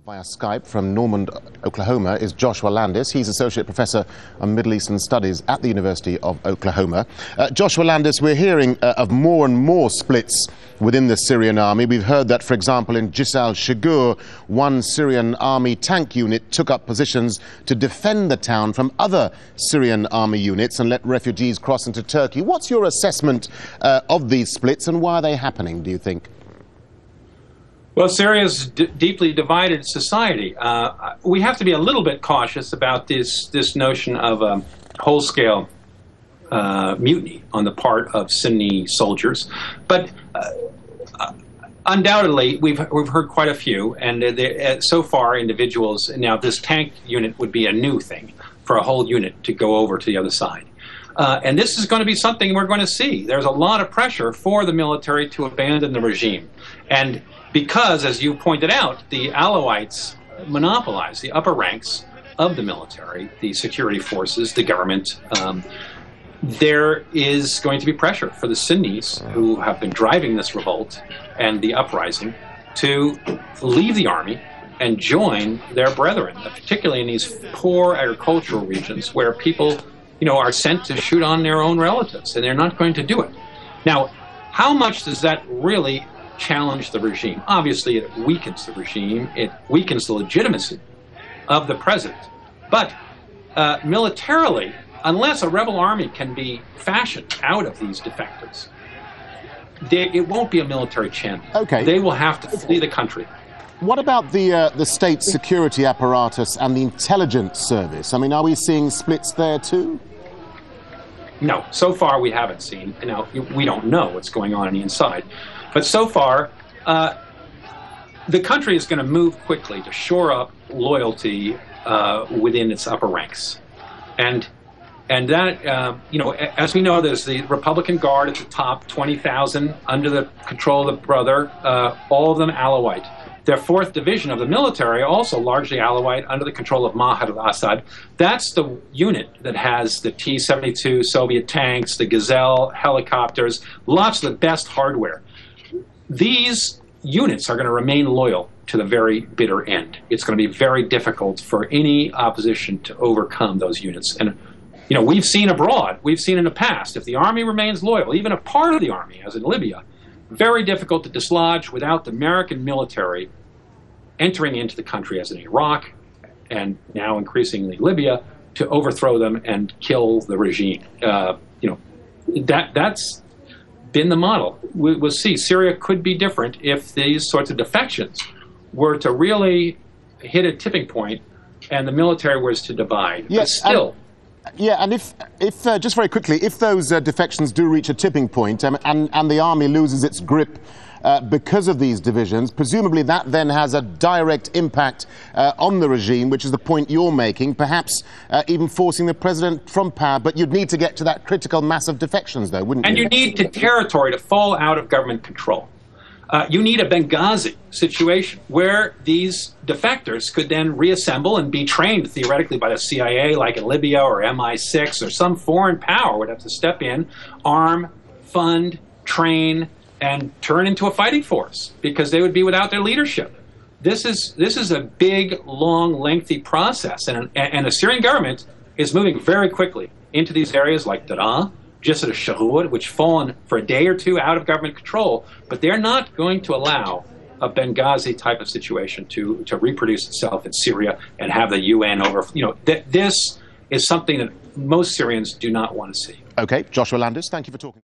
Via Skype from Norman, Oklahoma, is Joshua Landis. He's Associate Professor of Middle Eastern Studies at the University of Oklahoma. Joshua Landis, we're hearing of more and more splits within the Syrian army. We've heard that, for example, in Jisr al-Shugur, one Syrian army tank unit took up positions to defend the town from other Syrian army units and let refugees cross into Turkey. What's your assessment of these splits and why are they happening, do you think? Well, Syria is a deeply divided society. We have to be a little bit cautious about this notion of a whole-scale mutiny on the part of Sunni soldiers. But undoubtedly, we've heard quite a few, and so far individuals. Now, this tank unit would be a new thing for a whole unit to go over to the other side. And this is going to be something we're going to see. There's a lot of pressure for the military to abandon the regime. And because, as you pointed out, the Alawites monopolize the upper ranks of the military, the security forces, the government, there is going to be pressure for the Sunnis who have been driving this revolt and the uprising to leave the army and join their brethren, particularly in these poor agricultural regions where people, are sent to shoot on their own relatives, and they're not going to do it. Now, how much does that really challenge the regime? Obviously, it weakens the regime. It weakens the legitimacy of the president. But militarily, unless a rebel army can be fashioned out of these defectors, it won't be a military channel. Okay. They will have to flee the country. What about the state security apparatus and the intelligence service? I mean, are we seeing splits there too? No, so far we haven't seen. Now, we don't know what's going on the inside. But so far, the country is going to move quickly to shore up loyalty within its upper ranks. And that, as we know, there's the Republican Guard at the top, 20,000 under the control of the brother, all of them Alawite. Their 4th division of the military, also largely Alawite, under the control of Maher al-Assad. That's the unit that has the T-72 Soviet tanks, the Gazelle helicopters, lots of the best hardware. These units are going to remain loyal to the very bitter end. It's going to be very difficult for any opposition to overcome those units. And, we've seen abroad, we've seen in the past, if the army remains loyal, even a part of the army, as in Libya, very difficult to dislodge without the American military entering into the country, as in Iraq, and now increasingly Libya, to overthrow them and kill the regime. That's been the model. We'll see. Syria could be different if these sorts of defections were to really hit a tipping point and the military was to divide. Yes, but still. And if just very quickly, if those defections do reach a tipping point and the army loses its grip because of these divisions, presumably that then has a direct impact on the regime, which is the point you're making, perhaps even forcing the president from power. But you'd need to get to that critical mass of defections, though, wouldn't you? And you need the territory to fall out of government control. You need a Benghazi situation where these defectors could then reassemble and be trained theoretically by the CIA, like in Libya, or MI6, or some foreign power would have to step in, arm, fund, train, and turn into a fighting force because they would be without their leadership. This is a big, long, lengthy process, and the Syrian government is moving very quickly into these areas like Daraa, Jisr al-Shugur, which fallen for a day or two out of government control, but they're not going to allow a Benghazi type of situation to reproduce itself in Syria and have the UN over. This is something that most Syrians do not want to see. Okay, Joshua Landis, thank you for talking.